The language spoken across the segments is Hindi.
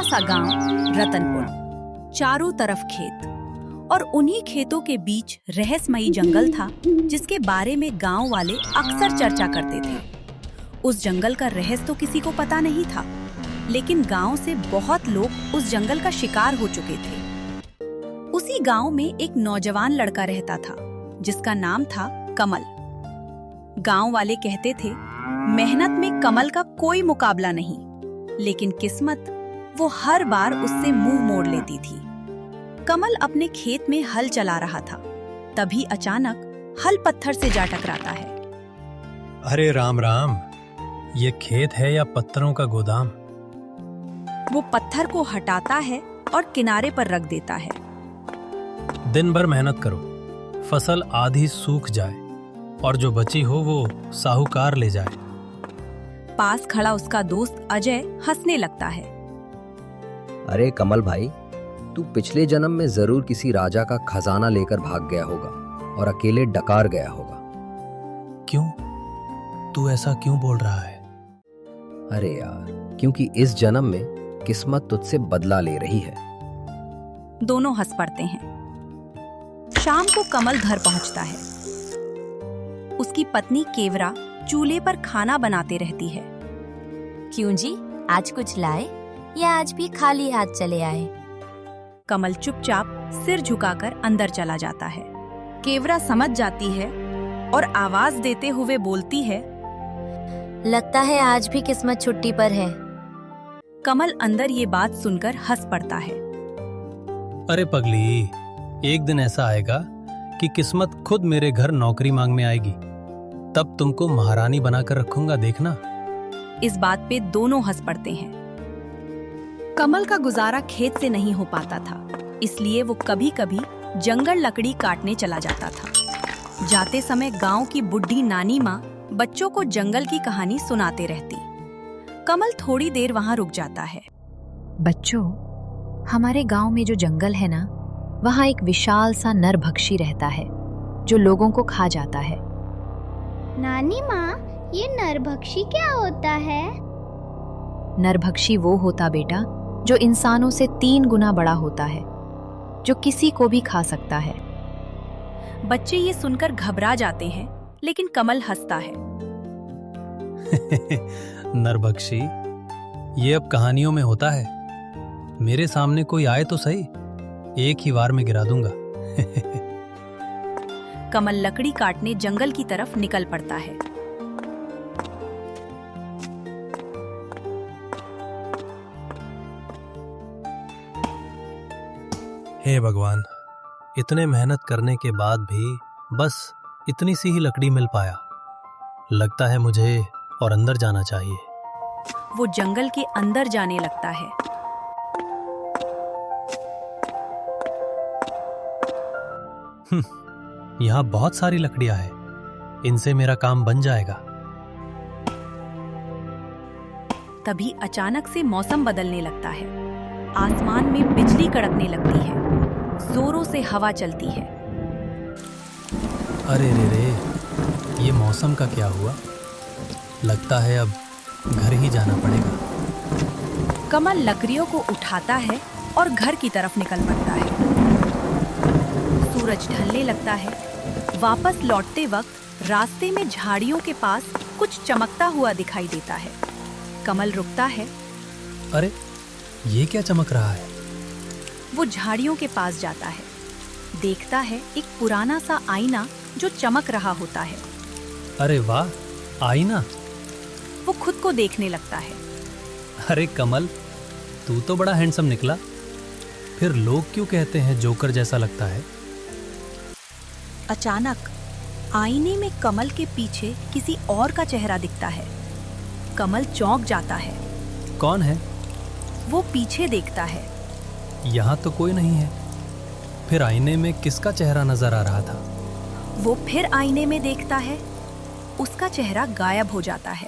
सा गांव रतनपुर, चारों तरफ खेत और उन्हीं खेतों के बीच रहस्यमयी जंगल था जिसके बारे में गांव वाले अक्सर चर्चा करते थे। उस जंगल का रहस्य तो किसी को पता नहीं था, लेकिन गांव से बहुत लोग उस जंगल का शिकार हो चुके थे। उसी गांव में एक नौजवान लड़का रहता था जिसका नाम था कमल। गांव वाले कहते थे मेहनत में कमल का कोई मुकाबला नहीं, लेकिन किस्मत वो हर बार उससे मुंह मोड़ लेती थी। कमल अपने खेत में हल चला रहा था, तभी अचानक हल पत्थर से जा टकराता है। अरे राम राम, ये खेत है या पत्थरों का गोदाम? वो पत्थर को हटाता है और किनारे पर रख देता है। दिन भर मेहनत करो, फसल आधी सूख जाए और जो बची हो वो साहूकार ले जाए। पास खड़ा उसका दोस्त अजय हंसने लगता है। अरे कमल भाई, तू पिछले जन्म में जरूर किसी राजा का खजाना लेकर भाग गया होगा और अकेले डकार गया होगा। क्यों? तू ऐसा क्यों बोल रहा है? अरे यार, क्योंकि इस जन्म में किस्मत तुझसे बदला ले रही है। दोनों हंस पड़ते हैं। शाम को कमल घर पहुंचता है। उसकी पत्नी केवरा चूल्हे पर खाना बनाते रहती है। क्यों जी, आज कुछ लाए या आज भी खाली हाथ चले आए? कमल चुपचाप सिर झुकाकर अंदर चला जाता है। केवरा समझ जाती है और आवाज देते हुए बोलती है, लगता है आज भी किस्मत छुट्टी पर है। कमल अंदर ये बात सुनकर हंस पड़ता है। अरे पगली, एक दिन ऐसा आएगा कि किस्मत खुद मेरे घर नौकरी मांगने आएगी, तब तुमको महारानी बनाकर रखूंगा, देखना। इस बात पे दोनों हंस पड़ते हैं। कमल का गुजारा खेत से नहीं हो पाता था, इसलिए वो कभी-कभी जंगल लकड़ी काटने चला जाता था। जाते समय गांव की बुढ़ी नानी माँ बच्चों को जंगल की कहानी सुनाते रहती। कमल थोड़ी देर वहां रुक जाता है। बच्चों, हमारे गांव में जो जंगल है ना, वहां एक विशाल सा नरभक्षी रहता है जो लोगों को खा जाता है। नानी माँ, ये नरभक्षी क्या होता है? नरभक्षी वो होता बेटा जो इंसानों से 3 गुना बड़ा होता है, जो किसी को भी खा सकता है। बच्चे ये सुनकर घबरा जाते हैं, लेकिन कमल हंसता है। नरभक्षी, ये अब कहानियों में होता है। मेरे सामने कोई आए तो सही, एक ही वार में गिरा दूंगा। कमल लकड़ी काटने जंगल की तरफ निकल पड़ता है। हे भगवान, इतने मेहनत करने के बाद भी बस इतनी सी ही लकड़ी मिल पाया। लगता है मुझे और अंदर जाना चाहिए। वो जंगल के अंदर जाने लगता है। यहाँ बहुत सारी लकड़ियां हैं, इनसे मेरा काम बन जाएगा। तभी अचानक से मौसम बदलने लगता है। आसमान में बिजली कड़कने लगती है, जोरों से हवा चलती है। अरे रे रे, ये मौसम का क्या हुआ? लगता है अब घर ही जाना पड़ेगा। कमल लकड़ियों को उठाता है और घर की तरफ निकल पड़ता है। सूरज ढलने लगता है। वापस लौटते वक्त रास्ते में झाड़ियों के पास कुछ चमकता हुआ दिखाई देता है। कमल रुकता है। अरे, ये क्या चमक रहा है? वो झाड़ियों के पास जाता है। देखता है एक पुराना सा आईना जो चमक रहा होता है। अरे वाह, आईना! वो खुद को देखने लगता है। अरे कमल, तू तो बड़ा हैंडसम निकला। फिर लोग क्यों कहते हैं जोकर जैसा लगता है? अचानक आईने में कमल के पीछे किसी और का चेहरा दिखता है। कमल चौंक जाता है। कौन है? वो पीछे देखता है। यहाँ तो कोई नहीं है। फिर आईने में किसका चेहरा नजर आ रहा था? वो फिर आईने में देखता है। उसका चेहरा गायब हो जाता है।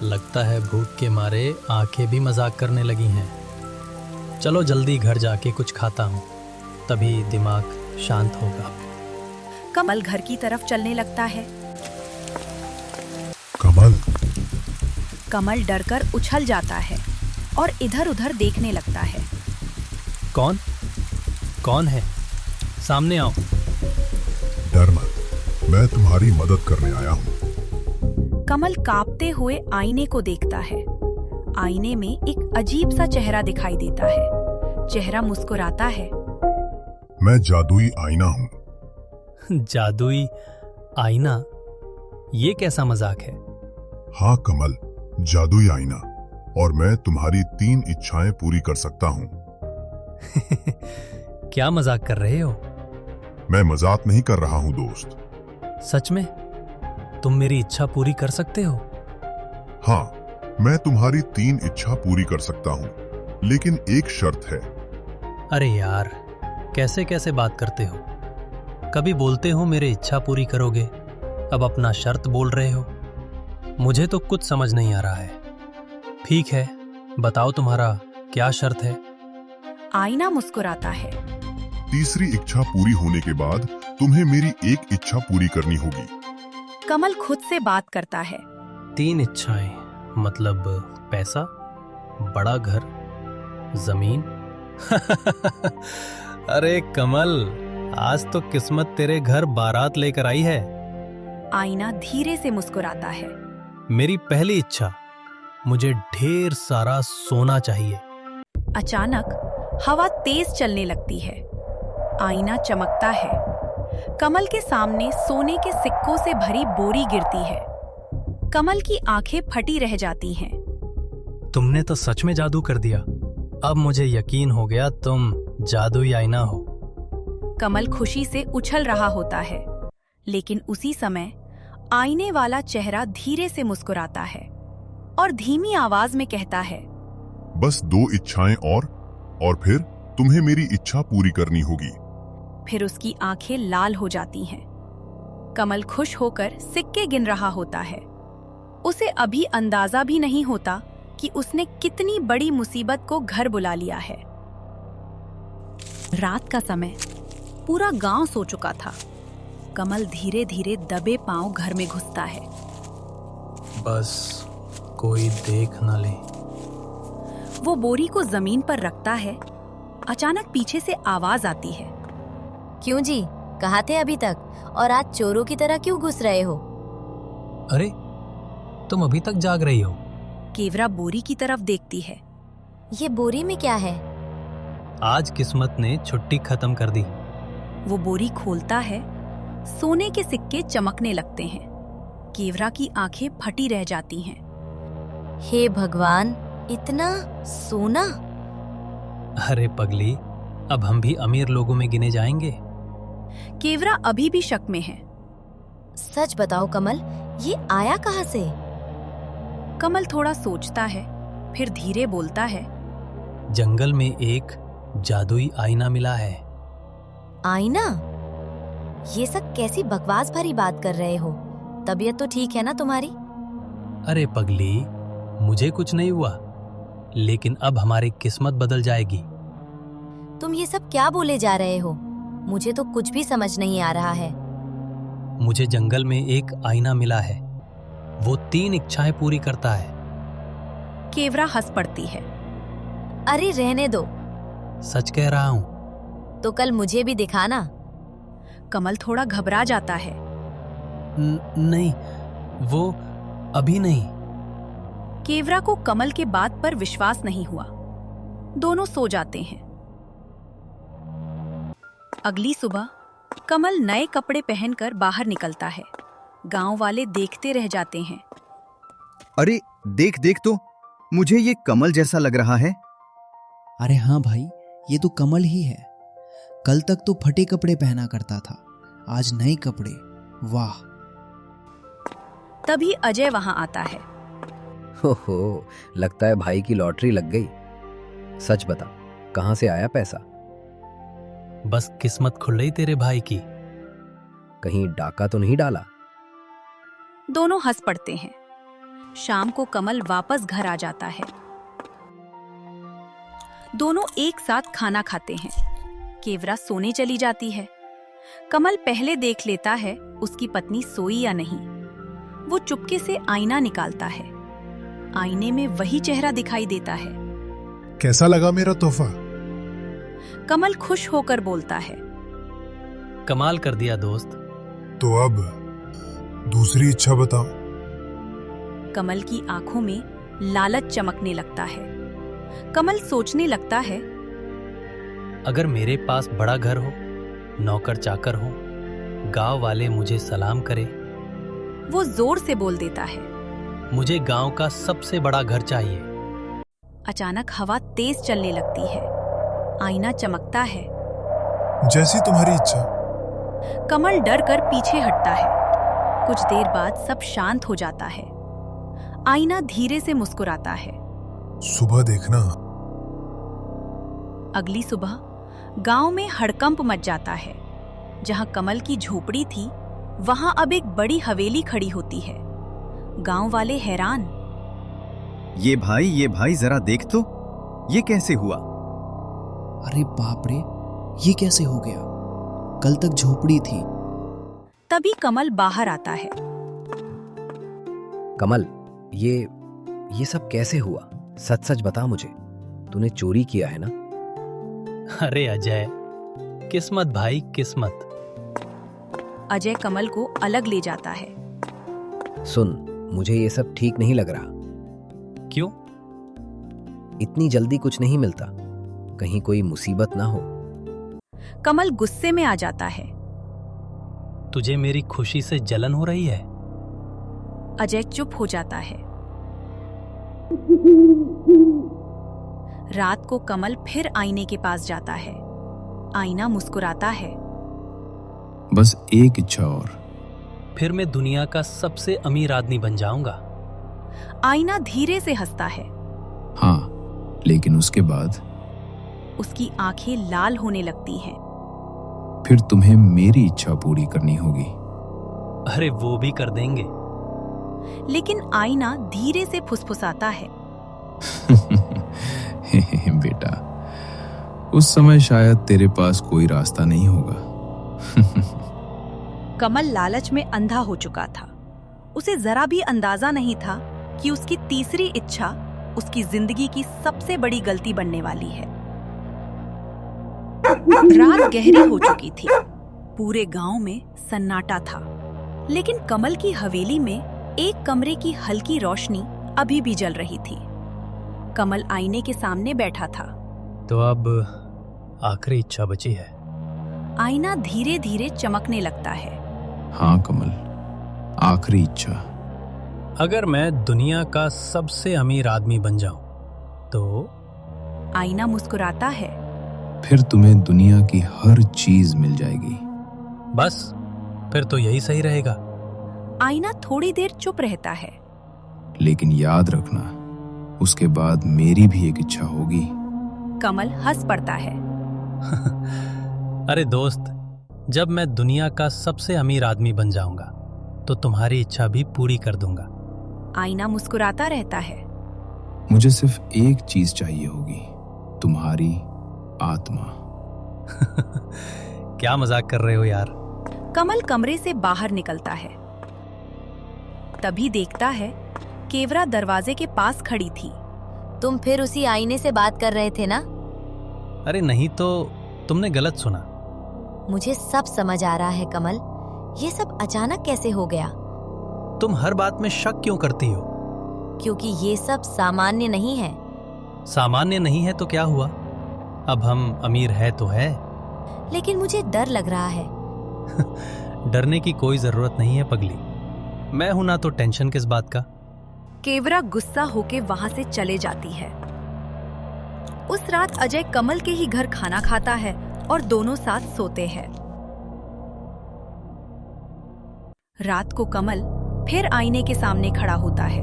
लगता है भूख के मारे आंखें भी मजाक करने लगी हैं। चलो जल्दी घर जाके कुछ खाता हूँ, तभी दिमाग शांत होगा। कमल घर की तरफ चलने लगता है। कमल, कमल डरकर उछल जाता है और इधर-उधर देखने लगता है। कौन कौन है? सामने आओ। डर मत, मैं तुम्हारी मदद करने आया हूँ। कमल कांपते हुए आईने को देखता है। आईने में एक अजीब सा चेहरा दिखाई देता है। चेहरा मुस्कुराता है। मैं जादुई आईना हूँ। जादुई आईना? ये कैसा मजाक है? हाँ कमल, जादुई आईना, और मैं तुम्हारी 3 इच्छाएं पूरी कर सकता हूँ। क्या मजाक कर रहे हो? मैं मजाक नहीं कर रहा हूँ दोस्त। सच में? तुम मेरी इच्छा पूरी कर सकते हो? हाँ, मैं तुम्हारी 3 इच्छा पूरी कर सकता हूँ, लेकिन एक शर्त है। अरे यार, कैसे कैसे बात करते हो? कभी बोलते हो मेरी इच्छा पूरी करोगे, अब अपना शर्त बोल रहे हो। मुझे तो कुछ समझ नहीं आ रहा है। ठीक है, बताओ तुम्हारा क्या शर्त है? आईना मुस्कुराता है। तीसरी इच्छा पूरी होने के बाद तुम्हें मेरी एक इच्छा पूरी करनी होगी। कमल खुद से बात करता है। 3 इच्छाएं मतलब पैसा, बड़ा घर, जमीन। अरे कमल, आज तो किस्मत तेरे घर बारात लेकर आई है। आईना धीरे से मुस्कुराता है। मेरी पहली इच्छा, मुझे ढेर सारा सोना चाहिए। अचानक हवा तेज चलने लगती है। आईना चमकता है। कमल के सामने सोने के सिक्कों से भरी बोरी गिरती है। कमल की आंखें फटी रह जाती हैं। तुमने तो सच में जादू कर दिया। अब मुझे यकीन हो गया तुम जादुई आईना हो। कमल खुशी से उछल रहा होता है, लेकिन उसी समय आईने वाला चेहरा धीरे से मुस्कुराता है और धीमी आवाज में कहता है, बस 2 इच्छाएं और फिर तुम्हें मेरी इच्छा पूरी करनी होगी। फिर उसकी आंखें लाल हो जाती हैं। कमल खुश होकर सिक्के गिन रहा होता है। उसे अभी अंदाजा भी नहीं होता कि उसने कितनी बड़ी मुसीबत को घर बुला लिया है। रात का समय, पूरा गांव सो चुका था। कमल धीरे धीरे दबे पांव घर में घुसता है। बस कोई देख न ले। वो बोरी को जमीन पर रखता है। अचानक पीछे से आवाज आती है। क्यों जी, कहाँ थे अभी तक? और आज चोरों की तरह क्यों घुस रहे हो? अरे, तुम अभी तक जाग रही हो? केवरा बोरी की तरफ देखती है। ये बोरी में क्या है? आज किस्मत ने छुट्टी खत्म कर दी। वो बोरी खोलता है। सोने के सिक्के चमकने लगते हैं। केवरा की आंखें फटी रह जाती हैं। हे भगवान, इतना सोना! अरे पगली, अब हम भी अमीर लोगों में गिने जाएंगे। केवरा अभी भी शक में है। सच बताओ कमल, ये आया कहाँ से? कमल थोड़ा सोचता है, फिर धीरे बोलता है। जंगल में एक जादुई आईना मिला है। आईना? ये सब कैसी बकवास भरी बात कर रहे हो? तबीयत तो ठीक है ना तुम्हारी? अरे पगली, मुझे कुछ नहीं हुआ, लेकिन अब हमारी किस्मत बदल जाएगी। तुम ये सब क्या बोले जा रहे हो? मुझे तो कुछ भी समझ नहीं आ रहा है। मुझे जंगल में एक आईना मिला है। वो 3 इच्छाएं पूरी करता है। केवरा हंस पड़ती है। अरे रहने दो। सच कह रहा हूँ। तो कल मुझे भी दिखाना। कमल थोड़ा घबरा जाता है। नहीं, वो अभी नहीं। केवरा को कमल के बात पर विश्वास नहीं हुआ। दोनों सो जाते हैं। अगली सुबह कमल नए कपड़े पहनकर बाहर निकलता है। गांव वाले देखते रह जाते हैं। अरे देख देख तो, मुझे ये कमल जैसा लग रहा है। अरे हाँ भाई, ये तो कमल ही है। कल तक तो फटे कपड़े पहना करता था, आज नए कपड़े। वाह! तभी अजय वहां आता है। हो, लगता है भाई की लॉटरी लग गई। सच बता, कहाँ से आया पैसा? बस किस्मत खुल रही तेरे भाई की। कहीं डाका तो नहीं डाला? दोनों हंस पड़ते हैं। शाम को कमल वापस घर आ जाता है। दोनों एक साथ खाना खाते हैं। केवरा सोने चली जाती है। कमल पहले देख लेता है उसकी पत्नी सोई या नहीं। वो चुपके से आईना निकालता है। आईने में वही चेहरा दिखाई देता है। कैसा लगा मेरा तोहफा? कमल खुश होकर बोलता है। कमाल कर दिया दोस्त। तो अब दूसरी इच्छा बताओ। कमल की आंखों में लालच चमकने लगता है। कमल सोचने लगता है, अगर मेरे पास बड़ा घर हो, नौकर चाकर हो, गांव वाले मुझे सलाम करे। वो जोर से बोल देता है। मुझे गांव का सबसे बड़ा घर चाहिए। अचानक हवा तेज चलने लगती है। आईना चमकता है। जैसी तुम्हारी इच्छा। कमल डर कर पीछे हटता है। कुछ देर बाद सब शांत हो जाता है। आईना धीरे से मुस्कुराता है। सुबह देखना। अगली सुबह गांव में हड़कंप मच जाता है। जहां कमल की झोपड़ी थी, वहां अब एक बड़ी हवेली खड़ी होती है। गांव वाले हैरान। ये भाई जरा देख तो, ये कैसे हुआ? अरे बाप रे, ये कैसे हो गया? कल तक झोपड़ी थी। तभी कमल बाहर आता है। कमल, ये सब कैसे हुआ? सच सच बता मुझे। तूने चोरी किया है ना? अरे अजय, किस्मत भाई, किस्मत। अजय कमल को अलग ले जाता है। सुन, मुझे ये सब ठीक नहीं लग रहा। क्यों? इतनी जल्दी कुछ नहीं मिलता। कहीं कोई मुसीबत ना हो। कमल गुस्से में आ जाता है। तुझे मेरी खुशी से जलन हो रही है? अजय चुप हो जाता है। रात को कमल फिर आईने के पास जाता है। आईना मुस्कुराता है। बस एक इच्छा और। फिर मैं दुनिया का सबसे अमीर आदमी बन जाऊंगा। आईना धीरे से हंसता है। हाँ, लेकिन उसके बाद? उसकी आंखें लाल होने लगती हैं। फिर तुम्हें मेरी इच्छा पूरी करनी होगी। अरे वो भी कर देंगे। लेकिन आईना धीरे से फुसफुसाता है। बेटा, उस समय शायद तेरे पास कोई रास्ता नहीं होगा। कमल लालच में अंधा हो चुका था। उसे जरा भी अंदाजा नहीं था कि उसकी तीसरी इच्छा उसकी जिंदगी की सबसे बड़ी गलती बनने वाली है। रात गहरी हो चुकी थी। पूरे गांव में सन्नाटा था। लेकिन कमल की हवेली में एक कमरे की हल्की रोशनी अभी भी जल रही थी। कमल आईने के सामने बैठा था। तो अब आखिरी इच्छा बची है। आईना धीरे धीरे चमकने लगता है। हाँ कमल, आखिरी इच्छा। अगर मैं दुनिया का सबसे अमीर आदमी बन जाऊं तो? आईना मुस्कुराता है। फिर तुम्हें दुनिया की हर चीज मिल जाएगी। बस, फिर तो यही सही रहेगा। आईना थोड़ी देर चुप रहता है। लेकिन याद रखना, उसके बाद मेरी भी एक इच्छा होगी। कमल हंस पड़ता है। अरे दोस्त, जब मैं दुनिया का सबसे अमीर आदमी बन जाऊंगा तो तुम्हारी इच्छा भी पूरी कर दूंगा। आईना मुस्कुराता रहता है। मुझे सिर्फ एक चीज चाहिए होगी, तुम्हारी आत्मा। क्या मजाक कर रहे हो यार? कमल कमरे से बाहर निकलता है। तभी देखता है केवरा दरवाजे के पास खड़ी थी। तुम फिर उसी आईने से बात कर रहे थे ना? अरे नहीं तो तुमने गलत सुना। मुझे सब समझ आ रहा है कमल। ये सब अचानक कैसे हो गया? तुम हर बात में शक क्यों करती हो? क्योंकि ये सब सामान्य नहीं है। सामान्य नहीं है तो क्या हुआ? अब हम अमीर है तो है। लेकिन मुझे डर लग रहा है। डरने की कोई जरूरत नहीं है पगली। मैं हूं ना, तो टेंशन किस बात का? केवरा गुस्सा होके वहां से चले जाती है। उस रात अजय कमल के ही घर खाना खाता है और दोनों साथ सोते हैं। रात को कमल फिर आईने के सामने खड़ा होता है।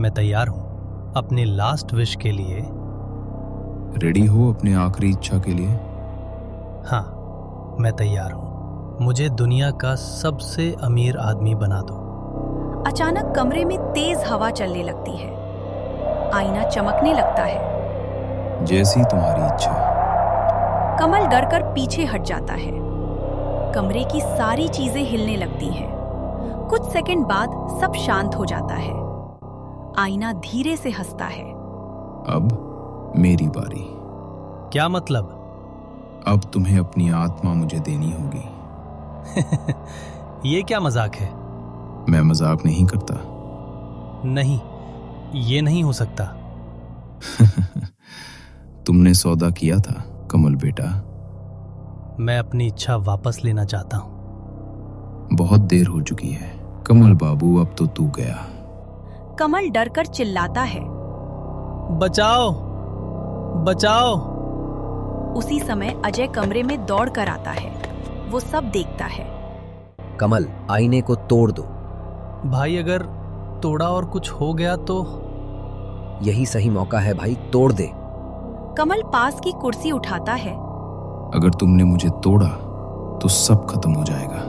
मैं तैयार हूं अपने लास्ट विश के लिए। रेडी हो अपने आखिरी इच्छा के लिए? हाँ, मैं तैयार हूं। मुझे दुनिया का सबसे अमीर आदमी बना दो। अचानक कमरे में तेज हवा चलने लगती है। आईना चमकने लगता है। जैसी तुम्हारी इच्छा। कमल डरकर पीछे हट जाता है। कमरे की सारी चीजें हिलने लगती हैं। कुछ सेकंड बाद सब शांत हो जाता है। आईना धीरे से हंसता है। अब मेरी बारी। क्या मतलब? अब तुम्हें अपनी आत्मा मुझे देनी होगी। ये क्या मजाक है? मैं मजाक नहीं करता। नहीं, ये नहीं हो सकता। तुमने सौदा किया था कमल बेटा। मैं अपनी इच्छा वापस लेना चाहता हूँ। बहुत देर हो चुकी है कमल बाबू, अब तो तू गया। कमल डरकर चिल्लाता है। बचाओ, बचाओ। उसी समय अजय कमरे में दौड़ कर आता है। वो सब देखता है। कमल, आईने को तोड़ दो। भाई, अगर तोड़ा और कुछ हो गया तो? यही सही मौका है भाई, तोड़ दे। कमल पास की कुर्सी उठाता है। अगर तुमने मुझे तोड़ा तो सब खत्म हो जाएगा।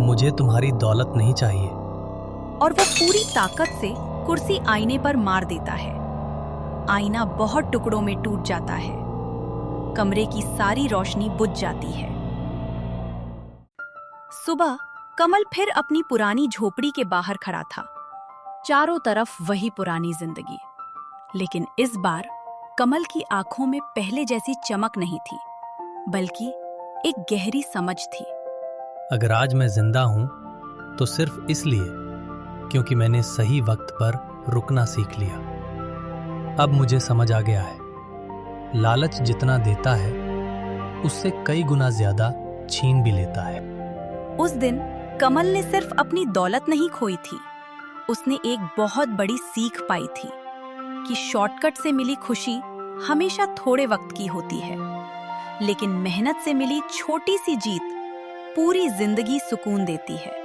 मुझे तुम्हारी दौलत नहीं चाहिए। और वो पूरी ताकत से कुर्सी आईने पर मार देता है। आईना बहुत टुकड़ों में टूट जाता है। कमरे की सारी रोशनी बुझ जाती है। सुबह कमल फिर अपनी पुरानी झोपड़ी के बाहर खड़ा था। चारों तरफ वही पुरानी जिंदगी, लेकिन इस बार कमल की आंखों में पहले जैसी चमक नहीं थी, बल्कि एक गहरी समझ थी। अगर आज मैं जिंदा हूं तो सिर्फ इसलिए क्योंकि मैंने सही वक्त पर रुकना सीख लिया। अब मुझे समझ आ गया है, लालच जितना देता है उससे कई गुना ज्यादा छीन भी लेता है। उस दिन कमल ने सिर्फ अपनी दौलत नहीं खोई थी, उसने एक बहुत बड़ी सीख पाई थी कि शॉर्टकट से मिली खुशी हमेशा थोड़े वक्त की होती है, लेकिन मेहनत से मिली छोटी सी जीत पूरी जिंदगी सुकून देती है।